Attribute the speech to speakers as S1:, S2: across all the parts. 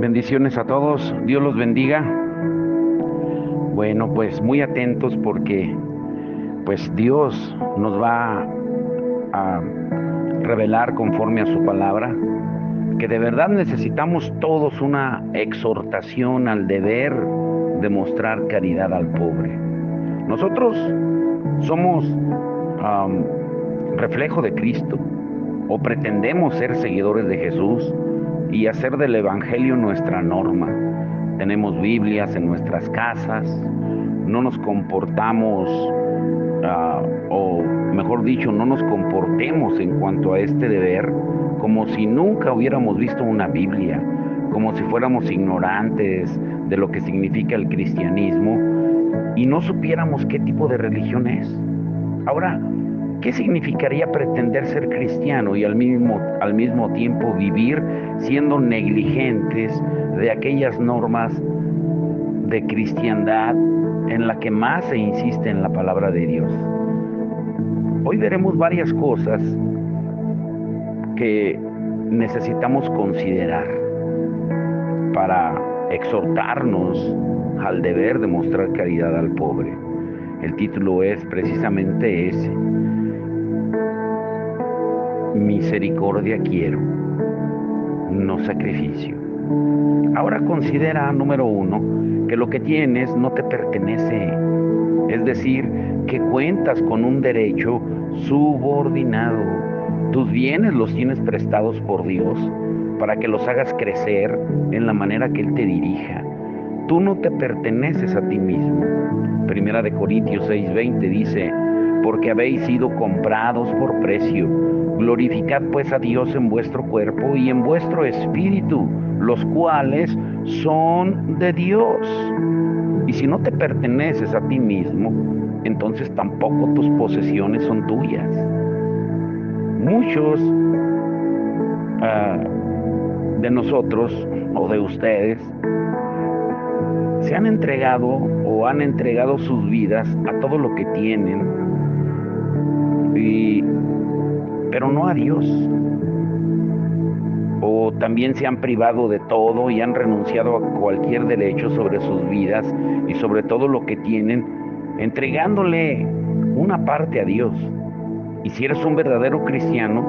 S1: Bendiciones a todos, Dios los bendiga. Bueno, pues muy atentos porque pues Dios nos va a revelar conforme a su palabra que de verdad necesitamos todos una exhortación al deber de mostrar caridad al pobre. Nosotros somos reflejo de Cristo o pretendemos ser seguidores de Jesús y hacer del Evangelio nuestra norma. Tenemos Biblias en nuestras casas, no nos comportamos, o mejor dicho, no nos comportemos en cuanto a este deber como si nunca hubiéramos visto una Biblia, como si fuéramos ignorantes de lo que significa el cristianismo y no supiéramos qué tipo de religión es. Ahora, ¿qué significaría pretender ser cristiano y al mismo tiempo vivir siendo negligentes de aquellas normas de cristiandad en la que más se insiste en la palabra de Dios? Hoy veremos varias cosas que necesitamos considerar para exhortarnos al deber de mostrar caridad al pobre. El título es precisamente ese: misericordia quiero, no sacrificio. Ahora considera, número uno, que lo que tienes no te pertenece, es decir, que cuentas con un derecho subordinado. Tus bienes los tienes prestados por Dios para que los hagas crecer en la manera que Él te dirija. Tú no te perteneces a ti mismo. Primera de Corintios 6:20 dice: porque habéis sido comprados por precio. Glorificad pues a Dios en vuestro cuerpo y en vuestro espíritu, los cuales son de Dios. Y si no te perteneces a ti mismo, entonces tampoco tus posesiones son tuyas. Muchos de nosotros o de ustedes se han entregado o han entregado sus vidas a todo lo que tienen, pero no a Dios. O también se han privado de todo y han renunciado a cualquier derecho sobre sus vidas y sobre todo lo que tienen, entregándole una parte a Dios. Y si eres un verdadero cristiano,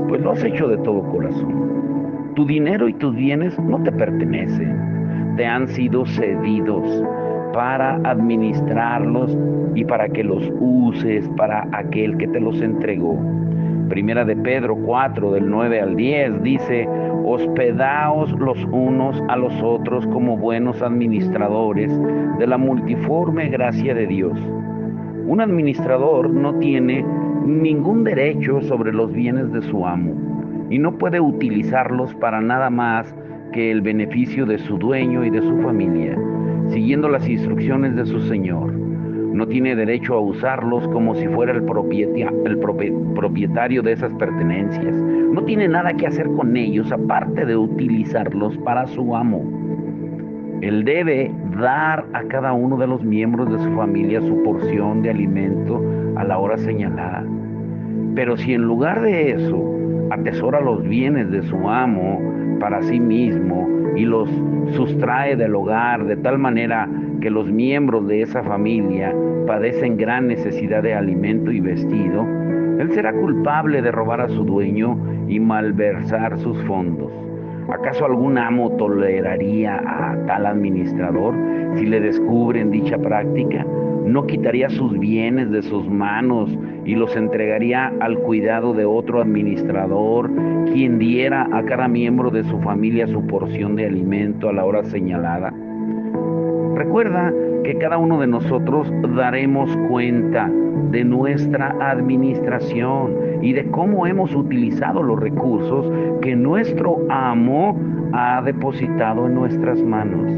S1: pues lo has hecho de todo corazón. Tu dinero y tus bienes no te pertenecen, te han sido cedidos para administrarlos y para que los uses para aquel que te los entregó. Primera de Pedro 4, del 9 al 10, dice: hospedaos los unos a los otros como buenos administradores de la multiforme gracia de Dios. Un administrador no tiene ningún derecho sobre los bienes de su amo y no puede utilizarlos para nada más que el beneficio de su dueño y de su familia, siguiendo las instrucciones de su señor. No tiene derecho a usarlos como si fuera el propietario de esas pertenencias. No tiene nada que hacer con ellos aparte de utilizarlos para su amo. Él debe dar a cada uno de los miembros de su familia su porción de alimento a la hora señalada. Pero si en lugar de eso atesora los bienes de su amo para sí mismo y los sustrae del hogar de tal manera que los miembros de esa familia padecen gran necesidad de alimento y vestido, él será culpable de robar a su dueño y malversar sus fondos. ¿Acaso algún amo toleraría a tal administrador si le descubren dicha práctica? ¿No quitaría sus bienes de sus manos y los entregaría al cuidado de otro administrador, quien diera a cada miembro de su familia su porción de alimento a la hora señalada? Recuerda que cada uno de nosotros daremos cuenta de nuestra administración y de cómo hemos utilizado los recursos que nuestro amo ha depositado en nuestras manos.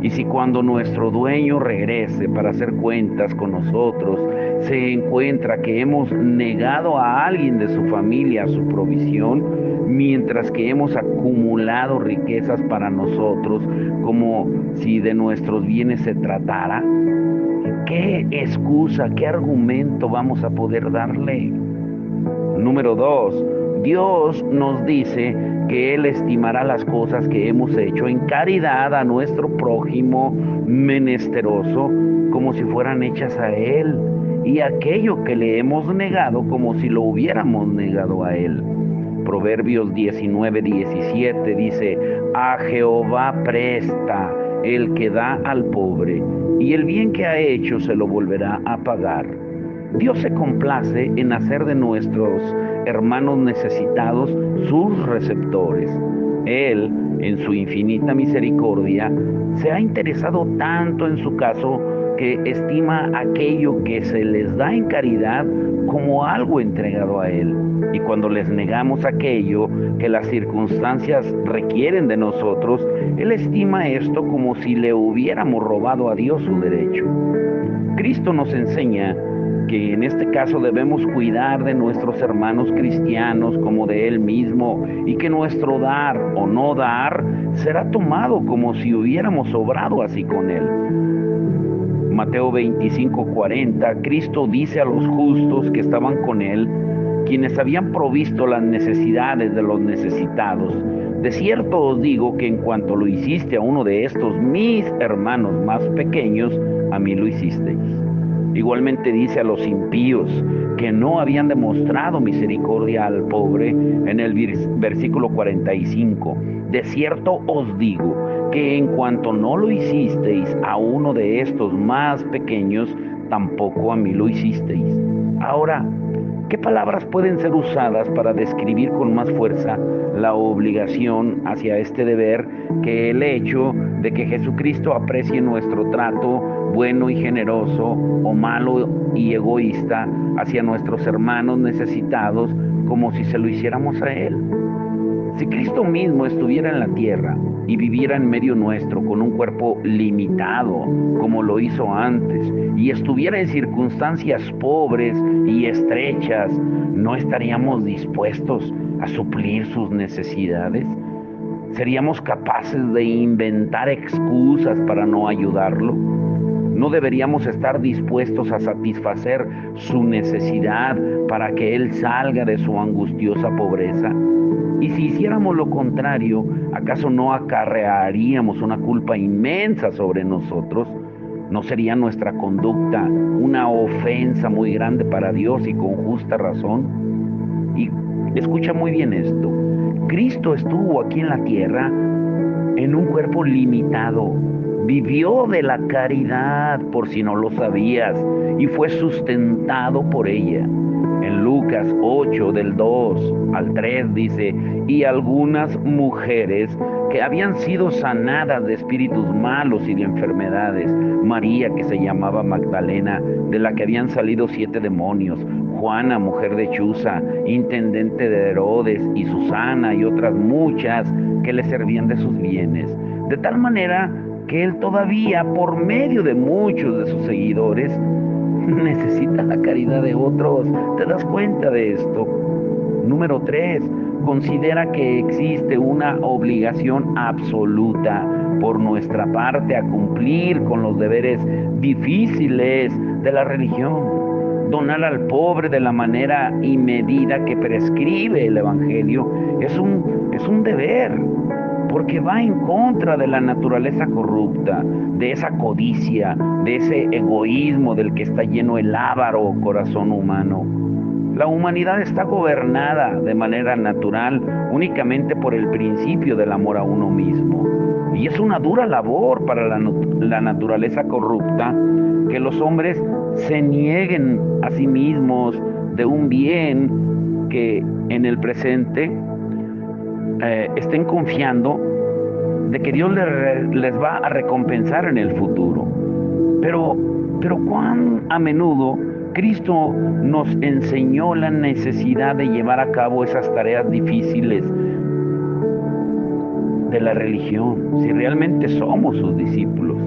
S1: Y si cuando nuestro dueño regrese para hacer cuentas con nosotros, se encuentra que hemos negado a alguien de su familia su provisión, mientras que hemos acumulado riquezas para nosotros, como si de nuestros bienes se tratara, ¿qué excusa, qué argumento vamos a poder darle? Número 2, Dios nos dice que Él estimará las cosas que hemos hecho en caridad a nuestro prójimo menesteroso como si fueran hechas a Él, y aquello que le hemos negado como si lo hubiéramos negado a Él. Proverbios 19:17 dice: a Jehová presta el que da al pobre, y el bien que ha hecho se lo volverá a pagar. Dios se complace en hacer de nuestros hermanos necesitados sus receptores. Él, en su infinita misericordia, se ha interesado tanto en su caso que estima aquello que se les da en caridad como algo entregado a Él. Y cuando les negamos aquello que las circunstancias requieren de nosotros, Él estima esto como si le hubiéramos robado a Dios su derecho. Cristo nos enseña que en este caso debemos cuidar de nuestros hermanos cristianos como de Él mismo, y que nuestro dar o no dar será tomado como si hubiéramos obrado así con Él. Mateo 25:40, Cristo dice a los justos que estaban con Él, quienes habían provisto las necesidades de los necesitados: de cierto os digo que en cuanto lo hiciste a uno de estos mis hermanos más pequeños, a mí lo hicisteis. Igualmente dice a los impíos que no habían demostrado misericordia al pobre en el versículo 45. De cierto os digo que en cuanto no lo hicisteis a uno de estos más pequeños, tampoco a mí lo hicisteis. Ahora, ¿qué palabras pueden ser usadas para describir con más fuerza la obligación hacia este deber que el hecho de que Jesucristo aprecie nuestro trato bueno y generoso, o malo y egoísta hacia nuestros hermanos necesitados, como si se lo hiciéramos a Él? Si Cristo mismo estuviera en la tierra y viviera en medio nuestro con un cuerpo limitado, como lo hizo antes, y estuviera en circunstancias pobres y estrechas, ¿no estaríamos dispuestos a suplir sus necesidades? ¿Seríamos capaces de inventar excusas para no ayudarlo? ¿No deberíamos estar dispuestos a satisfacer su necesidad para que Él salga de su angustiosa pobreza? Y si hiciéramos lo contrario, ¿acaso no acarrearíamos una culpa inmensa sobre nosotros? ¿No sería nuestra conducta una ofensa muy grande para Dios, y con justa razón? Y escucha muy bien esto: Cristo estuvo aquí en la tierra en un cuerpo limitado, vivió de la caridad, por si no lo sabías, y fue sustentado por ella. En Lucas 8, del 2 al 3 dice: y algunas mujeres que habían sido sanadas de espíritus malos y de enfermedades, María, que se llamaba Magdalena, de la que habían salido 7 demonios, Juana, mujer de Chuza, intendente de Herodes, y Susana, y otras muchas que le servían de sus bienes. De tal manera que Él todavía, por medio de muchos de sus seguidores, necesita la caridad de otros. ¿Te das cuenta de esto? Número 3, considera que existe una obligación absoluta por nuestra parte a cumplir con los deberes difíciles de la religión. Donar al pobre de la manera y medida que prescribe el Evangelio es un deber, porque va en contra de la naturaleza corrupta, de esa codicia, de ese egoísmo del que está lleno el avaro corazón humano. La humanidad está gobernada de manera natural únicamente por el principio del amor a uno mismo. Y es una dura labor para la naturaleza corrupta que los hombres se nieguen a sí mismos de un bien que en el presente estén confiando de que Dios les va a recompensar en el futuro. Pero cuán a menudo Cristo nos enseñó la necesidad de llevar a cabo esas tareas difíciles de la religión, si realmente somos sus discípulos.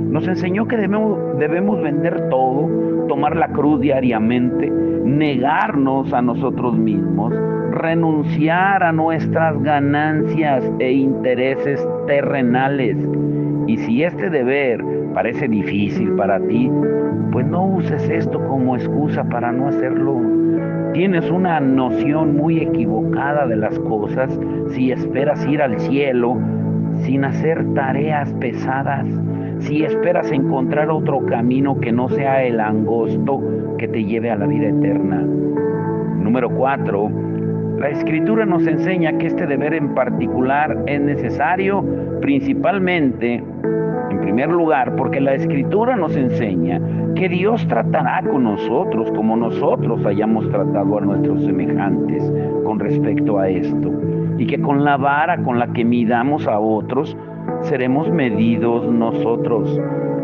S1: Nos enseñó que debemos vender todo, tomar la cruz diariamente, negarnos a nosotros mismos, renunciar a nuestras ganancias e intereses terrenales. Y si este deber parece difícil para ti, pues no uses esto como excusa para no hacerlo. Tienes una noción muy equivocada de las cosas si esperas ir al cielo sin hacer tareas pesadas, si esperas encontrar otro camino que no sea el angosto que te lleve a la vida eterna. Número 4. La Escritura nos enseña que este deber en particular es necesario principalmente, en primer lugar, porque la Escritura nos enseña que Dios tratará con nosotros como nosotros hayamos tratado a nuestros semejantes con respecto a esto, y que con la vara con la que midamos a otros, seremos medidos nosotros.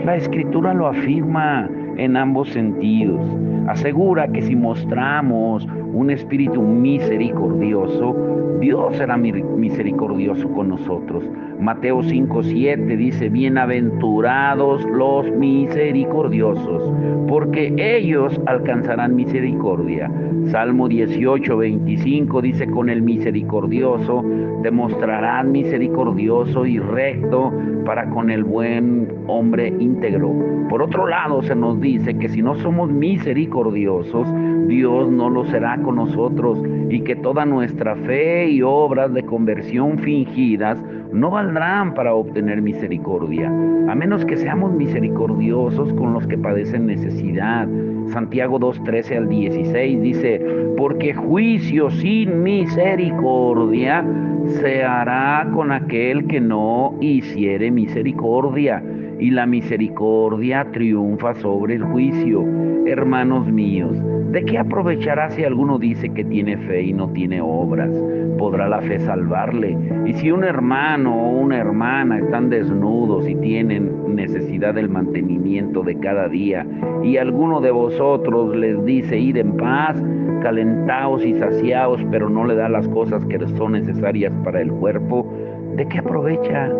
S1: La Escritura lo afirma en ambos sentidos. Asegura que si mostramos un espíritu misericordioso, Dios será misericordioso con nosotros. Mateo 5:7 dice: bienaventurados los misericordiosos, porque ellos alcanzarán misericordia. Salmo 18:25 dice: con el misericordioso demostrarán misericordioso y recto para con el buen hombre íntegro. Por otro lado, se nos dice que si no somos misericordiosos, Dios no lo será con nosotros, y que toda nuestra fe y obras de conversión fingidas no valdrán para obtener misericordia, a menos que seamos misericordiosos con los que padecen necesidad. Santiago 2:13 al 16 dice: porque juicio sin misericordia se hará con aquel que no hiciere misericordia, y la misericordia triunfa sobre el juicio. Hermanos míos, ¿de qué aprovechará si alguno dice que tiene fe y no tiene obras? ¿Podrá la fe salvarle? Y si un hermano o una hermana están desnudos y tienen necesidad del mantenimiento de cada día, y alguno de vosotros les dice: id en paz, calentaos y saciaos, pero no le da las cosas que son necesarias para el cuerpo, ¿de qué aprovecha?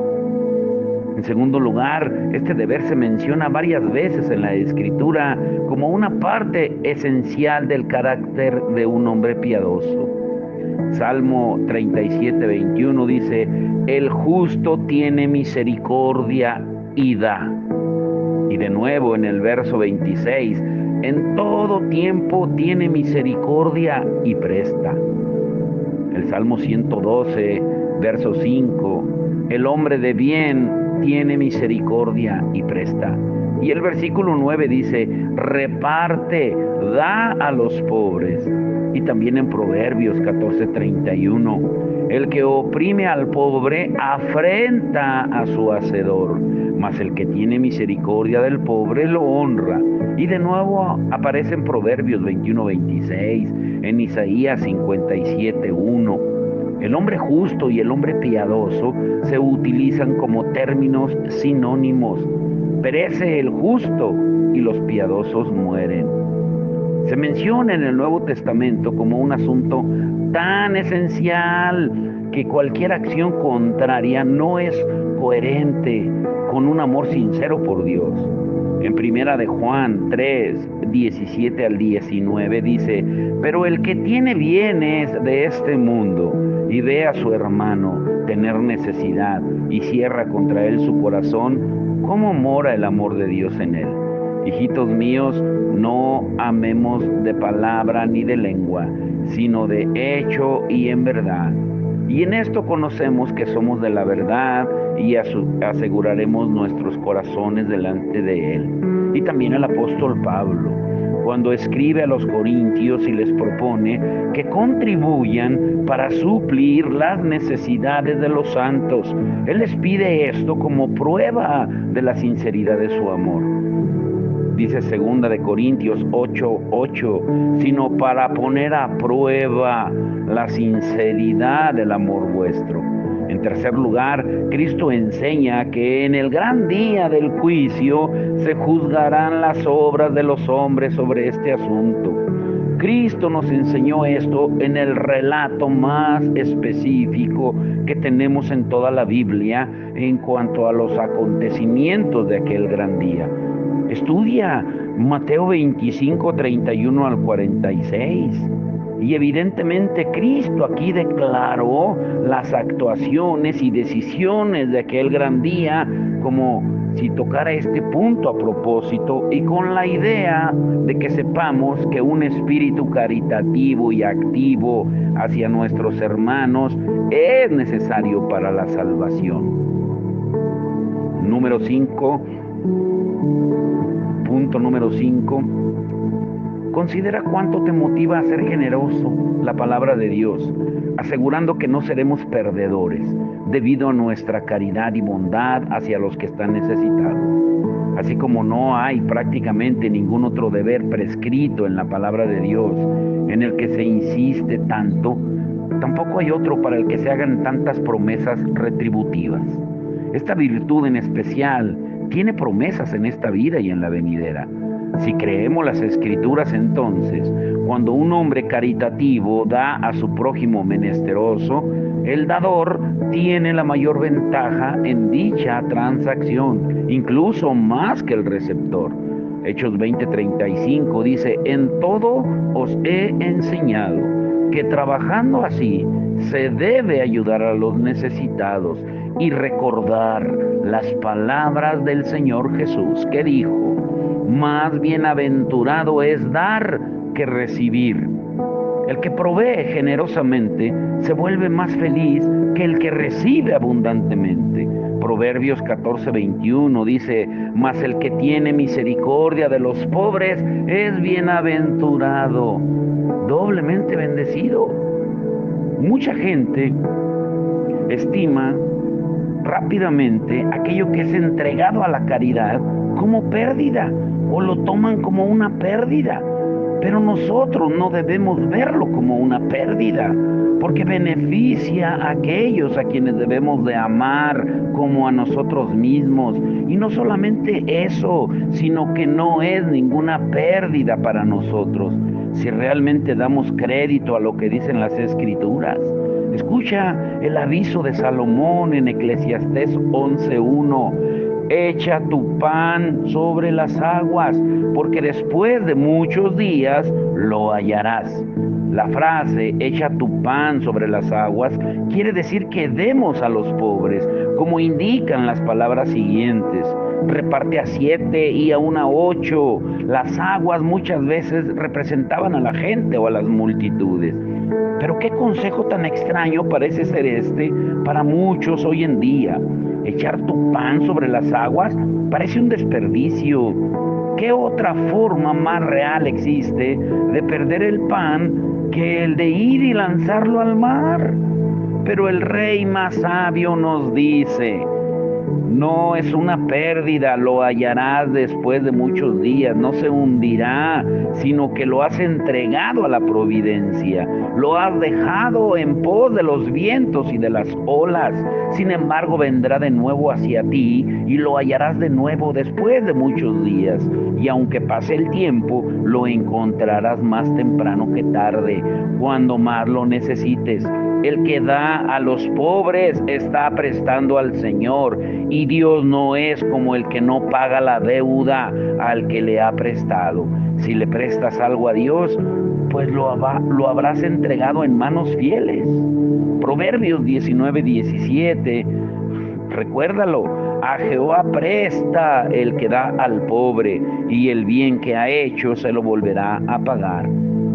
S1: En segundo lugar, este deber se menciona varias veces en la Escritura como una parte esencial del carácter de un hombre piadoso. Salmo 37:21 dice: el justo tiene misericordia y da. Y de nuevo en el verso 26, en todo tiempo tiene misericordia y presta. El Salmo 112, verso 5, el hombre de bien tiene misericordia y presta. Y el versículo 9 dice: reparte, da a los pobres. Y también en Proverbios 14:31, el que oprime al pobre afrenta a su hacedor, mas el que tiene misericordia del pobre lo honra. Y de nuevo aparece en Proverbios 21:26, en Isaías 57:1. El hombre justo y el hombre piadoso se utilizan como términos sinónimos. Perece el justo y los piadosos mueren. Se menciona en el Nuevo Testamento como un asunto tan esencial que cualquier acción contraria no es coherente con un amor sincero por Dios. En primera de Juan 3:17 al 19 dice: pero el que tiene bienes de este mundo y ve a su hermano tener necesidad y cierra contra él su corazón, ¿cómo mora el amor de Dios en él? Hijitos míos, no amemos de palabra ni de lengua, sino de hecho y en verdad. Y en esto conocemos que somos de la verdad y aseguraremos nuestros corazones delante de Él. Y también el apóstol Pablo, cuando escribe a los corintios y les propone que contribuyan para suplir las necesidades de los santos, Él les pide esto como prueba de la sinceridad de su amor. Dice 2 de Corintios 8:8, sino para poner a prueba la sinceridad del amor vuestro. En tercer lugar, Cristo enseña que en el gran día del juicio se juzgarán las obras de los hombres sobre este asunto. Cristo nos enseñó esto en el relato más específico que tenemos en toda la Biblia en cuanto a los acontecimientos de aquel gran día. Estudia Mateo 25:31 al 46. Y evidentemente Cristo aquí declaró las actuaciones y decisiones de aquel gran día como si tocara este punto a propósito y con la idea de que sepamos que un espíritu caritativo y activo hacia nuestros hermanos es necesario para la salvación. Número 5. Punto número 5. Considera cuánto te motiva a ser generoso la palabra de Dios, asegurando que no seremos perdedores debido a nuestra caridad y bondad hacia los que están necesitados. Así como no hay prácticamente ningún otro deber prescrito en la palabra de Dios en el que se insiste tanto, tampoco hay otro para el que se hagan tantas promesas retributivas. Esta virtud en especial tiene promesas en esta vida y en la venidera. Si creemos las Escrituras, entonces, cuando un hombre caritativo da a su prójimo menesteroso, el dador tiene la mayor ventaja en dicha transacción, incluso más que el receptor. Hechos 20:35 dice: en todo os he enseñado que trabajando así se debe ayudar a los necesitados y recordar las palabras del Señor Jesús, que dijo: más bienaventurado es dar que recibir. El que provee generosamente se vuelve más feliz que el que recibe abundantemente. Proverbios 14:21 dice: mas el que tiene misericordia de los pobres es bienaventurado, doblemente bendecido. Mucha gente estima rápidamente aquello que es entregado a la caridad como pérdida, o lo toman como una pérdida. Pero nosotros no debemos verlo como una pérdida, porque beneficia a aquellos a quienes debemos de amar como a nosotros mismos. Y no solamente eso, sino que no es ninguna pérdida para nosotros, si realmente damos crédito a lo que dicen las Escrituras. Escucha el aviso de Salomón en Eclesiastés 11:1. Echa tu pan sobre las aguas, porque después de muchos días lo hallarás. La frase echa tu pan sobre las aguas quiere decir que demos a los pobres, como indican las palabras siguientes: reparte a 7 y aún a 8. Las aguas muchas veces representaban a la gente o a las multitudes. Pero qué consejo tan extraño parece ser este para muchos hoy en día. Echar tu pan sobre las aguas parece un desperdicio. ¿Qué otra forma más real existe de perder el pan que el de ir y lanzarlo al mar? Pero el rey más sabio nos dice: no es una pérdida, lo hallarás después de muchos días, no se hundirá, sino que lo has entregado a la providencia, lo has dejado en pos de los vientos y de las olas. Sin embargo, vendrá de nuevo hacia ti y lo hallarás de nuevo después de muchos días. Y aunque pase el tiempo, lo encontrarás más temprano que tarde, cuando más lo necesites. El que da a los pobres está prestando al Señor, y Dios no es como el que no paga la deuda al que le ha prestado. Si le prestas algo a Dios, pues lo habrás entregado en manos fieles. Proverbios 19:17, recuérdalo: a Jehová presta el que da al pobre, y el bien que ha hecho se lo volverá a pagar.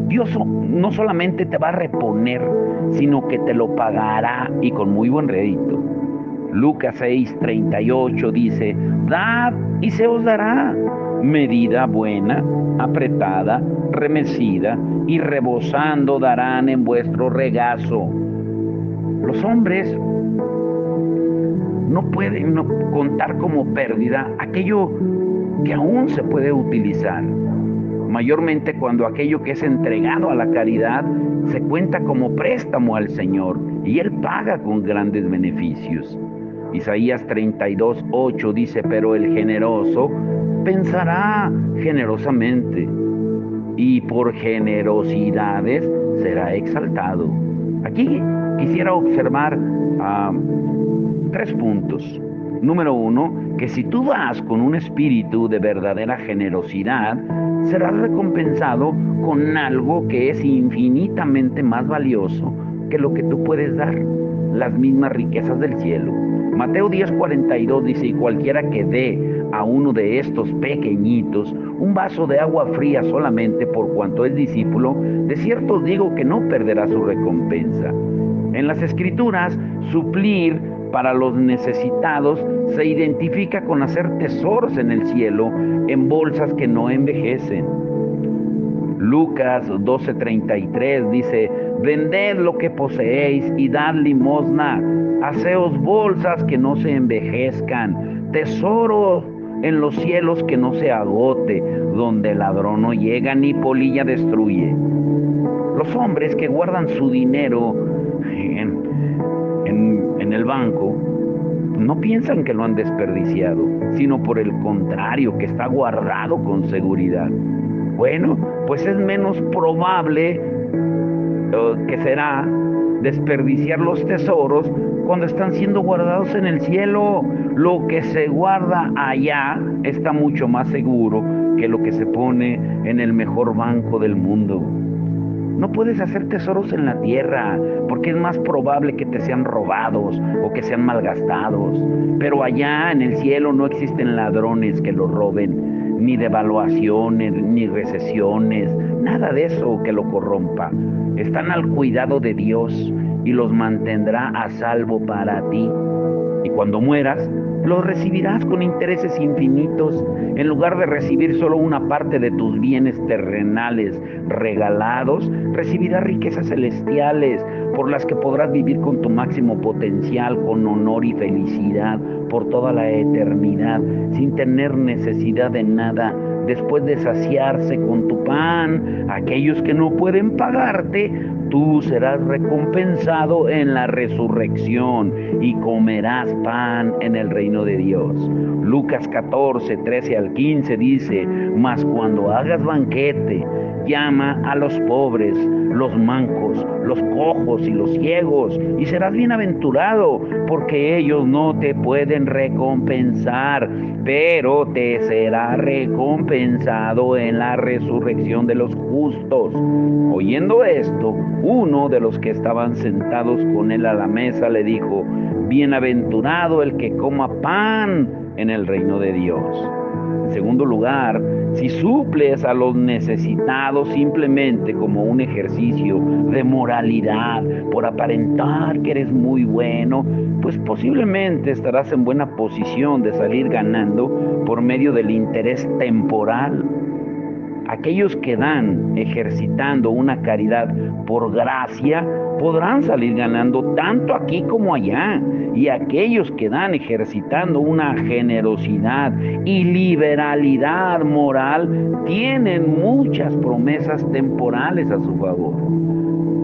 S1: Dios no solamente te va a reponer, sino que te lo pagará, y con muy buen rédito. Lucas 6:38 dice: dad y se os dará, medida buena, apretada, remecida y rebosando darán en vuestro regazo. Los hombres no pueden contar como pérdida aquello que aún se puede utilizar, mayormente cuando aquello que es entregado a la caridad se cuenta como préstamo al Señor y Él paga con grandes beneficios. Isaías 32:8 dice: pero el generoso pensará generosamente, y por generosidades será exaltado. Aquí quisiera observar 3 puntos. Número 1, que si tú das con un espíritu de verdadera generosidad, serás recompensado con algo que es infinitamente más valioso que lo que tú puedes dar, las mismas riquezas del cielo. Mateo 10:42 dice: y cualquiera que dé a uno de estos pequeñitos un vaso de agua fría solamente por cuanto es discípulo, de cierto os digo que no perderá su recompensa. En las Escrituras, suplir para los necesitados se identifica con hacer tesoros en el cielo en bolsas que no envejecen. Lucas 12:33 dice: vended lo que poseéis y dad limosna, haceos bolsas que no se envejezcan, tesoro en los cielos que no se agote, donde el ladrón no llega ni polilla destruye. Los hombres que guardan su dinero en el banco no piensan que lo han desperdiciado, sino por el contrario, que está guardado con seguridad. Bueno, pues es menos probable que será desperdiciar los tesoros cuando están siendo guardados en el cielo. Lo que se guarda allá está mucho más seguro que lo que se pone en el mejor banco del mundo. No puedes hacer tesoros en la tierra porque es más probable que te sean robados o que sean malgastados. Pero allá en el cielo no existen ladrones que los roben, ni devaluaciones, ni recesiones, nada de eso que lo corrompa. Están al cuidado de Dios y los mantendrá a salvo para ti. Y cuando mueras, los recibirás con intereses infinitos, en lugar de recibir solo una parte de tus bienes terrenales regalados, recibirás riquezas celestiales por las que podrás vivir con tu máximo potencial, con honor y felicidad por toda la eternidad, sin tener necesidad de nada, después de saciarse con tu pan. Aquellos que no pueden pagarte, tú serás recompensado en la resurrección y comerás pan en el reino de Dios. Lucas 14:13-15 dice: mas cuando hagas banquete, llama a los pobres, los mancos, los cojos y los ciegos, y serás bienaventurado, porque ellos no te pueden recompensar, pero te será recompensado en la resurrección de los justos. Oyendo esto, uno de los que estaban sentados con él a la mesa le dijo: bienaventurado el que coma pan en el reino de Dios. En segundo lugar, si suples a los necesitados simplemente como un ejercicio de moralidad, por aparentar que eres muy bueno, pues posiblemente estarás en buena posición de salir ganando por medio del interés temporal. Aquellos que dan ejercitando una caridad por gracia podrán salir ganando tanto aquí como allá. Y aquellos que dan ejercitando una generosidad y liberalidad moral tienen muchas promesas temporales a su favor.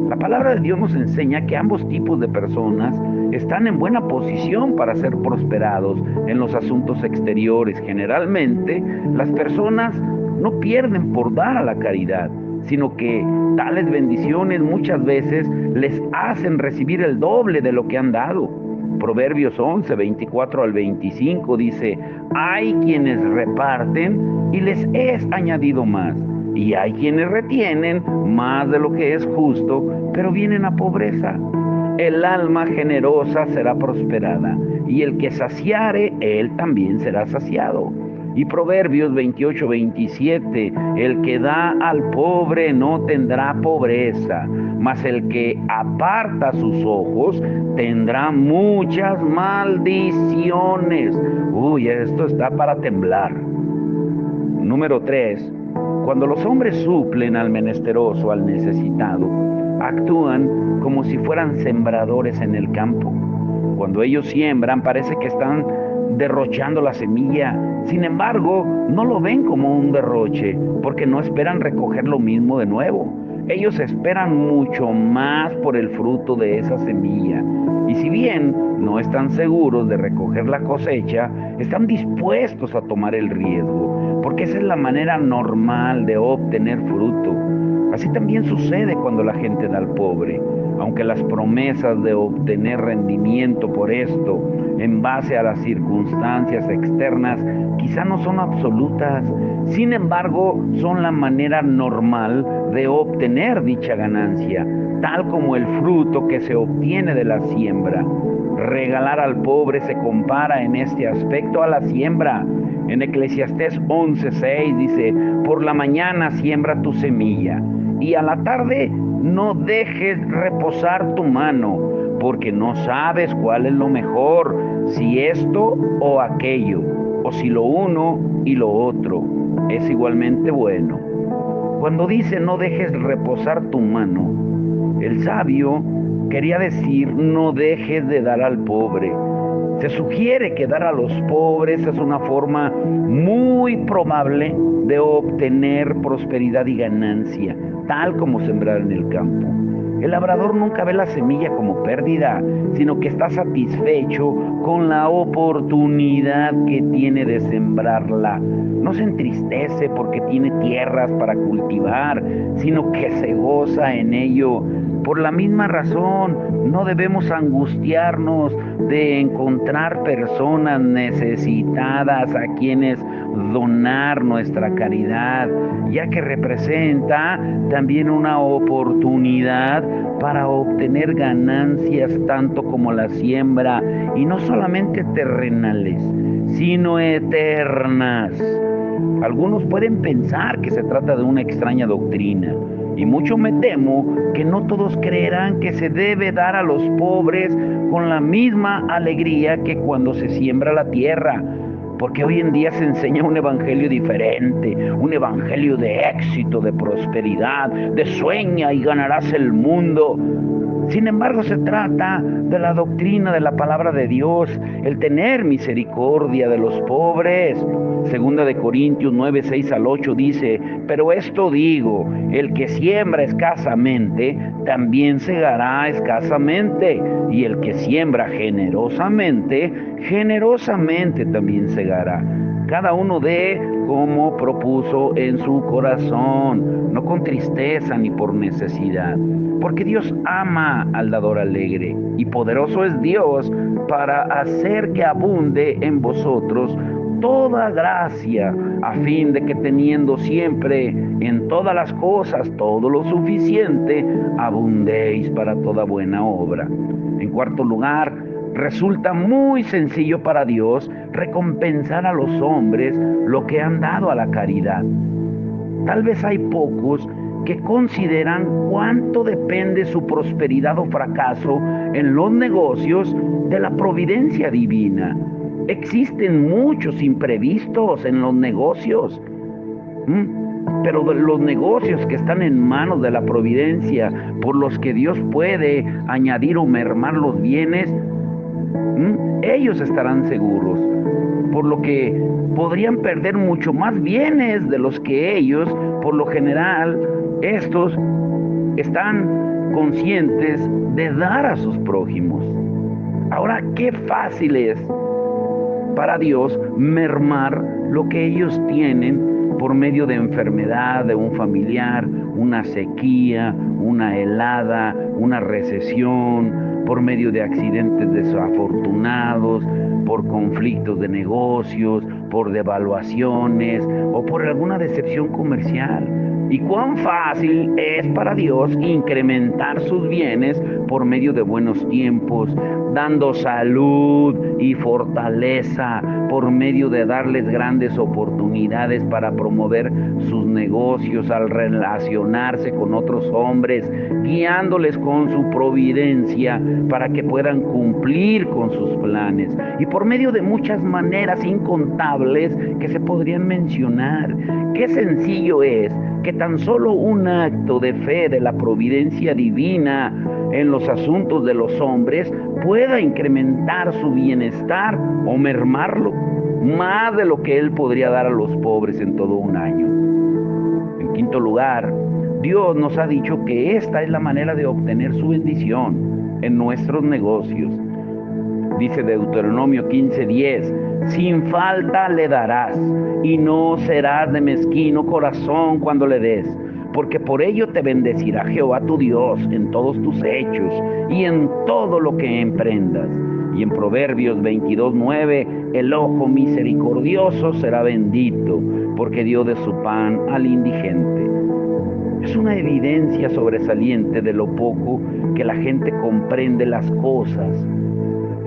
S1: La palabra de Dios nos enseña que ambos tipos de personas están en buena posición para ser prosperados en los asuntos exteriores. Generalmente, las personas no pierden por dar a la caridad, sino que tales bendiciones muchas veces les hacen recibir el doble de lo que han dado. Proverbios 11:24-25 dice: hay quienes reparten y les es añadido más, y hay quienes retienen más de lo que es justo, pero vienen a pobreza. El alma generosa será prosperada, y el que saciare, él también será saciado. Y Proverbios 28:27, el que da al pobre no tendrá pobreza, mas el que aparta sus ojos tendrá muchas maldiciones. Uy, esto está para temblar. Número 3. Cuando los hombres suplen al menesteroso, al necesitado, actúan como si fueran sembradores en el campo. Cuando ellos siembran, parece que están derrochando la semilla. Sin embargo, no lo ven como un derroche, porque no esperan recoger lo mismo de nuevo. Ellos esperan mucho más por el fruto de esa semilla. Y si bien no están seguros de recoger la cosecha, están dispuestos a tomar el riesgo, porque esa es la manera normal de obtener fruto. Así también sucede cuando la gente da al pobre. Aunque las promesas de obtener rendimiento por esto, en base a las circunstancias externas, quizá no son absolutas, sin embargo, son la manera normal de obtener dicha ganancia, tal como el fruto que se obtiene de la siembra. Regalar al pobre se compara en este aspecto a la siembra. En Eclesiastés 11:6 dice, por la mañana siembra tu semilla y a la tarde no dejes reposar tu mano, porque no sabes cuál es lo mejor, si esto o aquello, o si lo uno y lo otro es igualmente bueno. Cuando dice no dejes reposar tu mano, el sabio quería decir no dejes de dar al pobre. Se sugiere que dar a los pobres es una forma muy probable de obtener prosperidad y ganancia, tal como sembrar en el campo. El labrador nunca ve la semilla como pérdida, sino que está satisfecho con la oportunidad que tiene de sembrarla. No se entristece porque tiene tierras para cultivar, sino que se goza en ello. Por la misma razón, no debemos angustiarnos de encontrar personas necesitadas a quienes donar nuestra caridad, ya que representa también una oportunidad para obtener ganancias tanto como la siembra, y no solamente terrenales, sino eternas. Algunos pueden pensar que se trata de una extraña doctrina, y mucho me temo que no todos creerán que se debe dar a los pobres con la misma alegría que cuando se siembra la tierra, porque hoy en día se enseña un evangelio diferente, un evangelio de éxito, de prosperidad, de sueña y ganarás el mundo. Sin embargo, se trata de la doctrina de la palabra de Dios, el tener misericordia de los pobres. Segunda de Corintios 9:6-8 dice, pero esto digo, el que siembra escasamente, también segará escasamente, y el que siembra generosamente, generosamente también segará. Cada uno dé como propuso en su corazón, no con tristeza ni por necesidad, porque Dios ama al dador alegre, y poderoso es Dios para hacer que abunde en vosotros toda gracia, a fin de que teniendo siempre en todas las cosas todo lo suficiente, abundéis para toda buena obra. En cuarto lugar, resulta muy sencillo para Dios recompensar a los hombres lo que han dado a la caridad. Tal vez hay pocos que consideran cuánto depende su prosperidad o fracaso en los negocios de la providencia divina. Existen muchos imprevistos en los negocios, pero los negocios que están en manos de la providencia, por los que Dios puede añadir o mermar los bienes, ellos estarán seguros, por lo que podrían perder mucho más bienes de los que ellos, por lo general, estos están conscientes de dar a sus prójimos. Ahora, qué fácil es para Dios mermar lo que ellos tienen por medio de enfermedad de un familiar, una sequía, una helada, una recesión, por medio de accidentes desafortunados, por conflictos de negocios, por devaluaciones o por alguna decepción comercial. Y cuán fácil es para Dios incrementar sus bienes por medio de buenos tiempos, dando salud y fortaleza, por medio de darles grandes oportunidades para promover sus negocios al relacionarse con otros hombres, guiándoles con su providencia para que puedan cumplir con sus planes, y por medio de muchas maneras incontables que se podrían mencionar. Qué sencillo es que tan solo un acto de fe de la providencia divina en los asuntos de los hombres pueda incrementar su bienestar o mermarlo más de lo que él podría dar a los pobres en todo un año. En quinto lugar, Dios nos ha dicho que esta es la manera de obtener su bendición en nuestros negocios. Dice Deuteronomio 15:10, sin falta le darás, y no serás de mezquino corazón cuando le des, porque por ello te bendecirá Jehová tu Dios en todos tus hechos y en todo lo que emprendas. Y en Proverbios 22:9, el ojo misericordioso será bendito, porque dio de su pan al indigente. Es una evidencia sobresaliente de lo poco que la gente comprende las cosas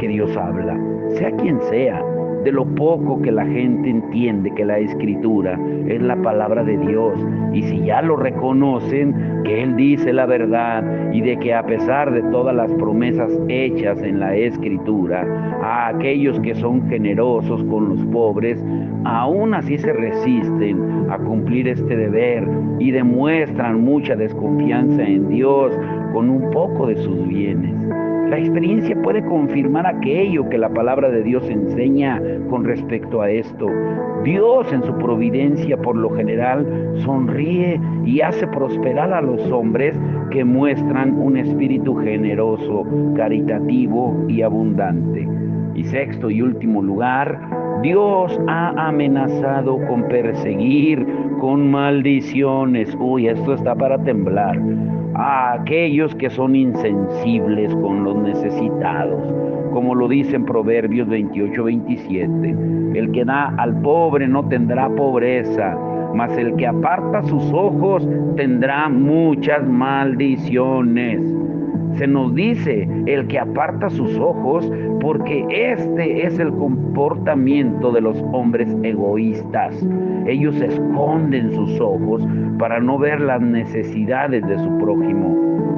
S1: que Dios habla, sea quien sea, de lo poco que la gente entiende que la Escritura es la palabra de Dios. Y si ya lo reconocen, que Él dice la verdad y de que a pesar de todas las promesas hechas en la Escritura, a aquellos que son generosos con los pobres, aún así se resisten a cumplir este deber y demuestran mucha desconfianza en Dios con un poco de sus bienes. La experiencia puede confirmar aquello que la palabra de Dios enseña con respecto a esto. Dios en su providencia por lo general sonríe y hace prosperar a los hombres que muestran un espíritu generoso, caritativo y abundante. Y sexto y último lugar, Dios ha amenazado con perseguir con maldiciones. Uy, esto está para temblar. A aquellos que son insensibles con los necesitados, como lo dice en Proverbios 28-27. El que da al pobre no tendrá pobreza, mas el que aparta sus ojos tendrá muchas maldiciones. Se nos dice el que aparta sus ojos porque este es el comportamiento de los hombres egoístas. Ellos esconden sus ojos para no ver las necesidades de su prójimo.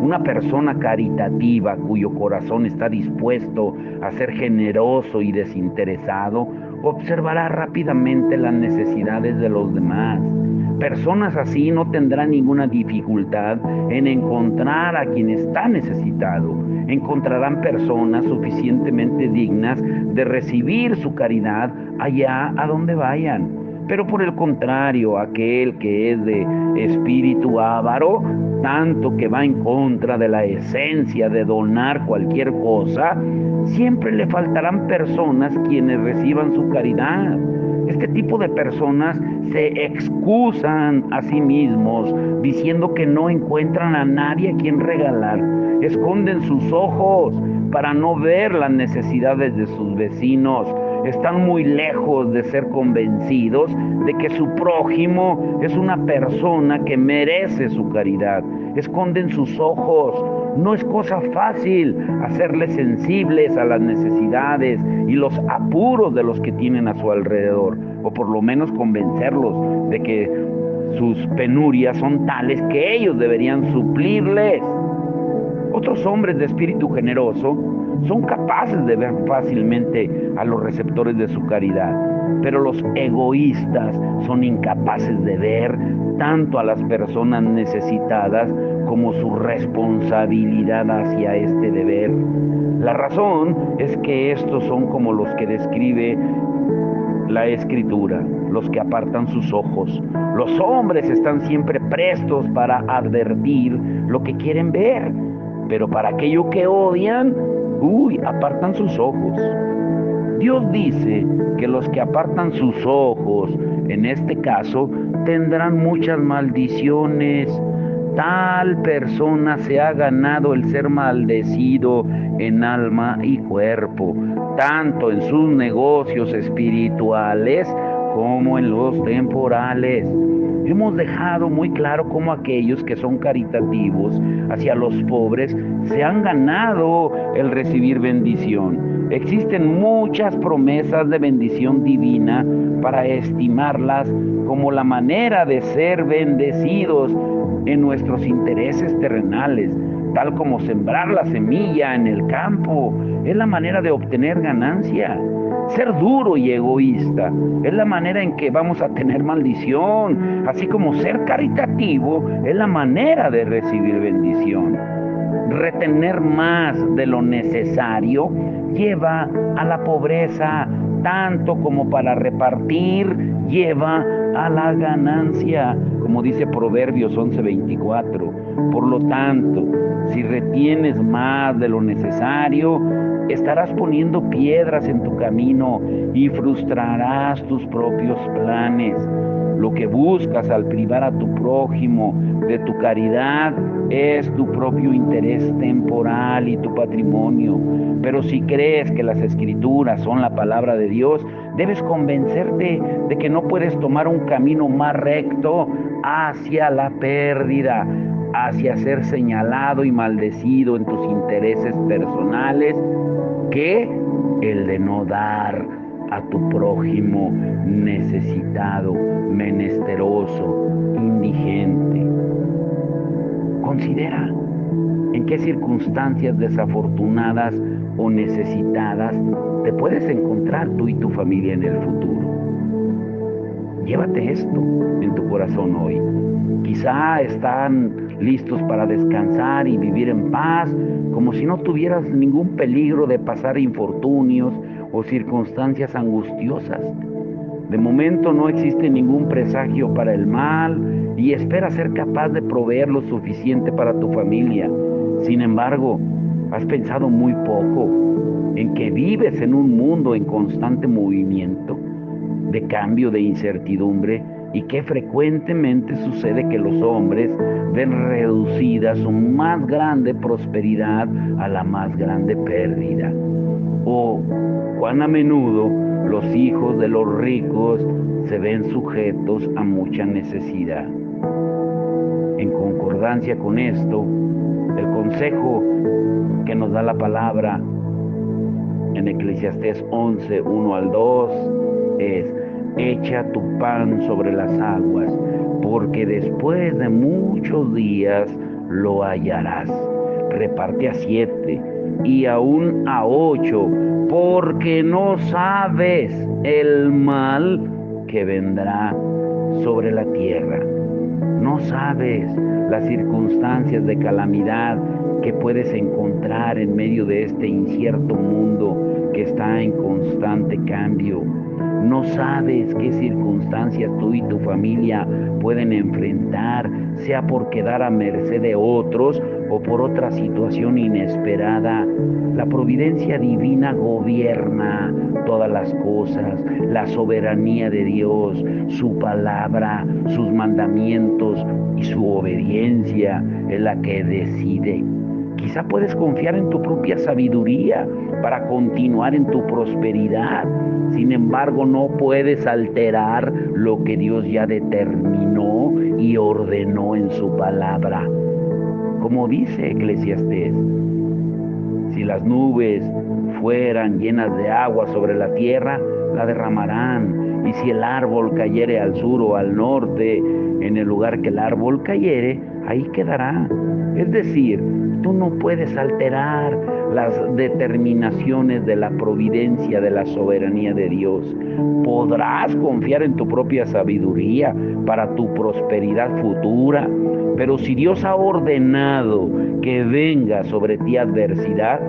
S1: Una persona caritativa cuyo corazón está dispuesto a ser generoso y desinteresado observará rápidamente las necesidades de los demás. Personas así no tendrán ninguna dificultad en encontrar a quien está necesitado. Encontrarán personas suficientemente dignas de recibir su caridad allá a donde vayan. Pero por el contrario, aquel que es de espíritu avaro, tanto que va en contra de la esencia de donar cualquier cosa, siempre le faltarán personas quienes reciban su caridad. Este tipo de personas se excusan a sí mismos diciendo que no encuentran a nadie a quien regalar. Esconden sus ojos para no ver las necesidades de sus vecinos. Están muy lejos de ser convencidos de que su prójimo es una persona que merece su caridad. Esconden sus ojos. No es cosa fácil hacerles sensibles a las necesidades y los apuros de los que tienen a su alrededor, o por lo menos convencerlos de que sus penurias son tales que ellos deberían suplirles. Otros hombres de espíritu generoso son capaces de ver fácilmente a los receptores de su caridad, pero los egoístas son incapaces de ver tanto a las personas necesitadas como su responsabilidad hacia este deber. La razón es que estos son como los que describe la Escritura, los que apartan sus ojos. Los hombres están siempre prestos para advertir lo que quieren ver, pero para aquello que odian, apartan sus ojos. Dios dice que los que apartan sus ojos, en este caso, tendrán muchas maldiciones. Tal persona se ha ganado el ser maldecido en alma y cuerpo, tanto en sus negocios espirituales como en los temporales. Hemos dejado muy claro cómo aquellos que son caritativos hacia los pobres se han ganado el recibir bendición. Existen muchas promesas de bendición divina para estimarlas como la manera de ser bendecidos en nuestros intereses terrenales, tal como sembrar la semilla en el campo, es la manera de obtener ganancia. Ser duro y egoísta es la manera en que vamos a tener maldición, así como ser caritativo es la manera de recibir bendición. Retener más de lo necesario lleva a la pobreza, tanto como para repartir lleva a la ganancia, como dice Proverbios 11:24. Por lo tanto, si retienes más de lo necesario, estarás poniendo piedras en tu camino y frustrarás tus propios planes. Lo que buscas al privar a tu prójimo de tu caridad es tu propio interés temporal y tu patrimonio. Pero si crees que las Escrituras son la palabra de Dios, debes convencerte de que no puedes tomar un camino más recto hacia la pérdida, hacia ser señalado y maldecido en tus intereses personales, que el de no dar a tu prójimo necesitado, menesteroso, indigente. Considera en qué circunstancias desafortunadas o necesitadas te puedes encontrar tú y tu familia en el futuro. Llévate esto en tu corazón hoy. Quizá están listos para descansar y vivir en paz, como si no tuvieras ningún peligro de pasar infortunios o circunstancias angustiosas. De momento no existe ningún presagio para el mal y esperas ser capaz de proveer lo suficiente para tu familia. Sin embargo, has pensado muy poco en que vives en un mundo en constante movimiento, de cambio, de incertidumbre, y que frecuentemente sucede que los hombres ven reducida su más grande prosperidad a la más grande pérdida. O cuán a menudo los hijos de los ricos se ven sujetos a mucha necesidad. En concordancia con esto, el consejo que nos da la palabra en Eclesiastés 11, 1 al 2 es: echa tu pan sobre las aguas, porque después de muchos días lo hallarás. Reparte a 7 y aún a 8, porque no sabes el mal que vendrá sobre la tierra. No sabes las circunstancias de calamidad que puedes encontrar en medio de este incierto mundo que está en constante cambio. No sabes qué circunstancias tú y tu familia pueden enfrentar, sea por quedar a merced de otros o por otra situación inesperada. La providencia divina gobierna todas las cosas, la soberanía de Dios, su palabra, sus mandamientos y su obediencia es la que decide. Quizá puedes confiar en tu propia sabiduría para continuar en tu prosperidad. Sin embargo, no puedes alterar lo que Dios ya determinó y ordenó en su palabra. Como dice Eclesiastés, si las nubes fueran llenas de agua sobre la tierra, la derramarán. Y si el árbol cayere al sur o al norte, en el lugar que el árbol cayere, ahí quedará. Es decir, tú no puedes alterar las determinaciones de la providencia, de la soberanía de Dios. Podrás confiar en tu propia sabiduría para tu prosperidad futura, pero si Dios ha ordenado que venga sobre ti adversidad,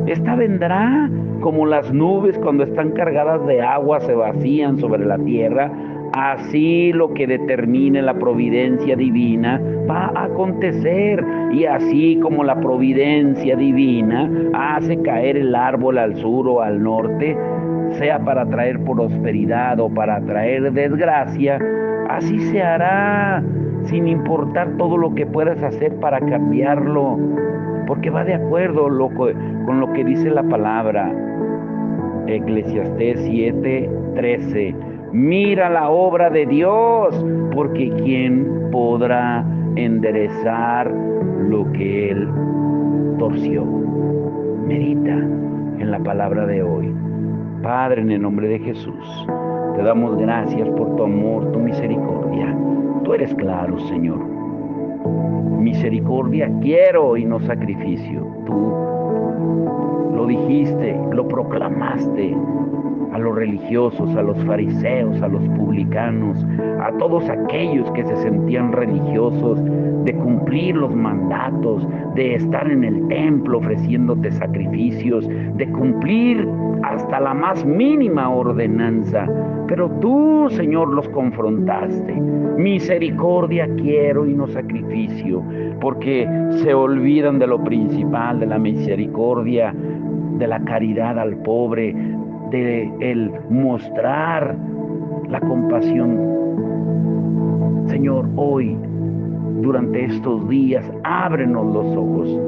S1: esta vendrá como las nubes cuando están cargadas de agua se vacían sobre la tierra. Así lo que determine la providencia divina va a acontecer, y así como la providencia divina hace caer el árbol al sur o al norte, sea para traer prosperidad o para traer desgracia, así se hará, sin importar todo lo que puedas hacer para cambiarlo, porque va de acuerdo con lo que dice la palabra. Eclesiastés 7:13. Mira la obra de Dios, porque ¿quién podrá enderezar lo que Él torció? Medita en la palabra de hoy. Padre, en el nombre de Jesús, te damos gracias por tu amor, tu misericordia. Tú eres claro, Señor. Misericordia quiero y no sacrificio. Tú lo dijiste, lo proclamaste a los religiosos, a los fariseos, a los publicanos, a todos aquellos que se sentían religiosos, de cumplir los mandatos, de estar en el templo ofreciéndote sacrificios, de cumplir hasta la más mínima ordenanza. Pero tú, Señor, los confrontaste. Misericordia quiero y no sacrificio, porque se olvidan de lo principal, de la misericordia, de la caridad al pobre, de el mostrar la compasión. Señor, hoy, durante estos días, ábrenos los ojos,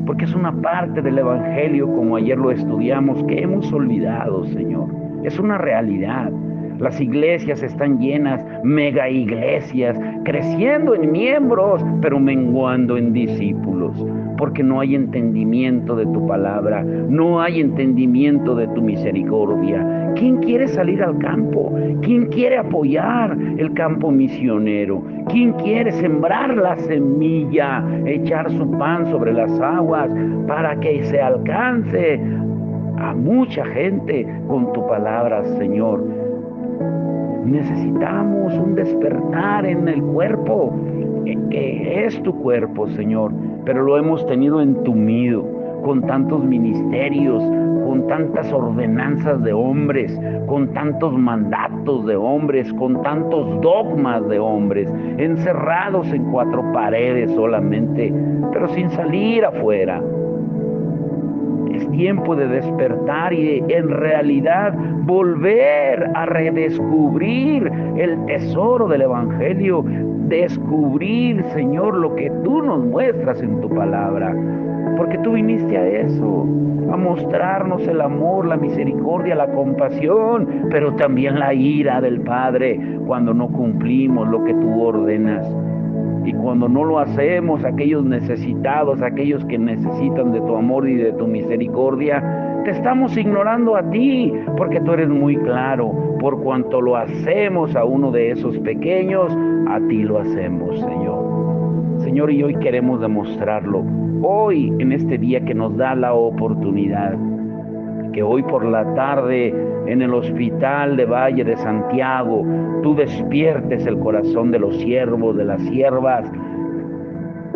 S1: porque es una parte del Evangelio, como ayer lo estudiamos, que hemos olvidado, Señor. Es una realidad. Las iglesias están llenas, mega iglesias, creciendo en miembros, pero menguando en discípulos. porque no hay entendimiento de tu palabra, no hay entendimiento de tu misericordia. ¿Quién quiere salir al campo? ¿Quién quiere apoyar el campo misionero? ¿Quién quiere sembrar la semilla, echar su pan sobre las aguas para que se alcance a mucha gente con tu palabra, Señor? Necesitamos un despertar en el cuerpo, que es tu cuerpo, Señor, pero lo hemos tenido entumido con tantos ministerios, con tantas ordenanzas de hombres, con tantos mandatos de hombres, con tantos dogmas de hombres, encerrados en cuatro paredes solamente, pero sin salir afuera. Es tiempo de despertar y en realidad volver a redescubrir el tesoro del Evangelio, descubrir, Señor, lo que tú nos muestras en tu palabra, porque tú viniste a eso, a mostrarnos el amor, la misericordia, la compasión, pero también la ira del Padre cuando no cumplimos lo que tú ordenas. Y cuando no lo hacemos, aquellos necesitados, aquellos que necesitan de tu amor y de tu misericordia, te estamos ignorando a ti, porque tú eres muy claro. Por cuanto lo hacemos a uno de esos pequeños, a ti lo hacemos, Señor. Señor, y hoy queremos demostrarlo. Hoy, en este día que nos da la oportunidad, que hoy por la tarde en el hospital de Valle de Santiago, tú despiertes el corazón de los siervos, de las siervas,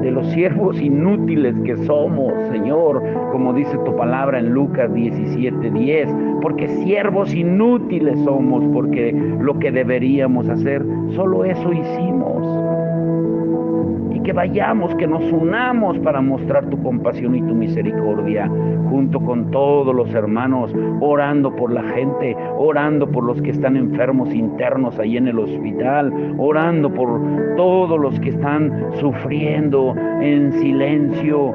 S1: de los siervos inútiles que somos, Señor, como dice tu palabra en Lucas 17:10, porque siervos inútiles somos, porque lo que deberíamos hacer, solo eso hicimos. Y que vayamos, que nos unamos para mostrar tu compasión y tu misericordia, junto con todos los hermanos, orando por la gente, orando por los que están enfermos internos ahí en el hospital, orando por todos los que están sufriendo en silencio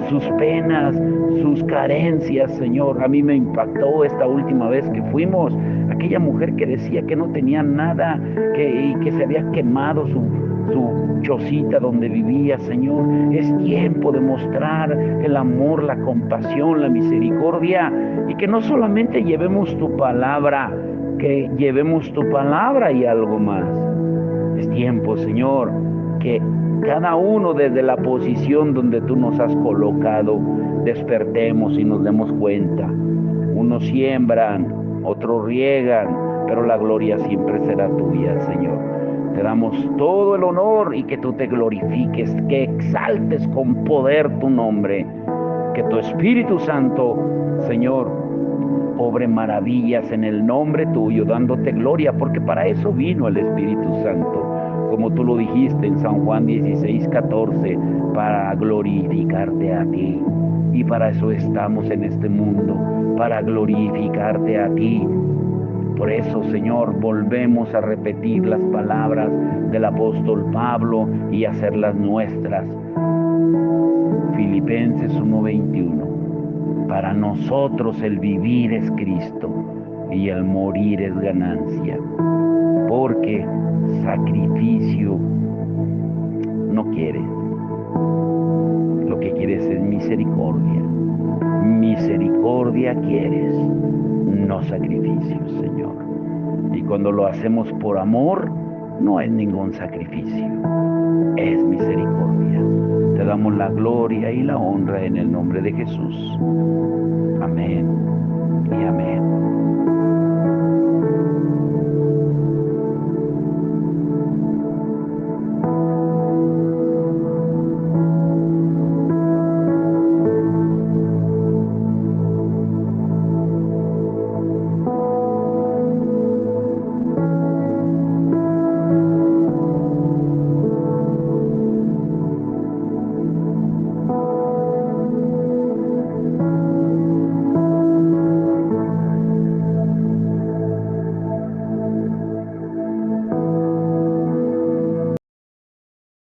S1: sus penas, sus carencias, Señor. A mí me impactó esta última vez que fuimos, aquella mujer que decía que no tenía nada, y que se había quemado su chocita donde vivía, Señor. Es tiempo de mostrar el amor, la compasión, la misericordia, y que no solamente llevemos tu palabra, que llevemos tu palabra y algo más. Es tiempo, Señor, que cada uno desde la posición donde tú nos has colocado, despertemos y nos demos cuenta. Unos siembran, otros riegan, pero la gloria siempre será tuya, Señor. Te damos todo el honor y que tú te glorifiques, que exaltes con poder tu nombre, que tu Espíritu Santo, Señor, obre maravillas en el nombre tuyo, dándote gloria, porque para eso vino el Espíritu Santo, como tú lo dijiste en San Juan 16:14, para glorificarte a ti. Y para eso estamos en este mundo, para glorificarte a ti. Por eso, Señor, volvemos a repetir las palabras del apóstol Pablo y hacerlas nuestras. Filipenses 1:21. Para nosotros el vivir es Cristo y el morir es ganancia. Porque sacrificio no quieres. Lo que quieres es misericordia. Misericordia quieres, no sacrificio, Señor. Y cuando lo hacemos por amor, no es ningún sacrificio, es misericordia. Te damos la gloria y la honra en el nombre de Jesús. Amén y amén.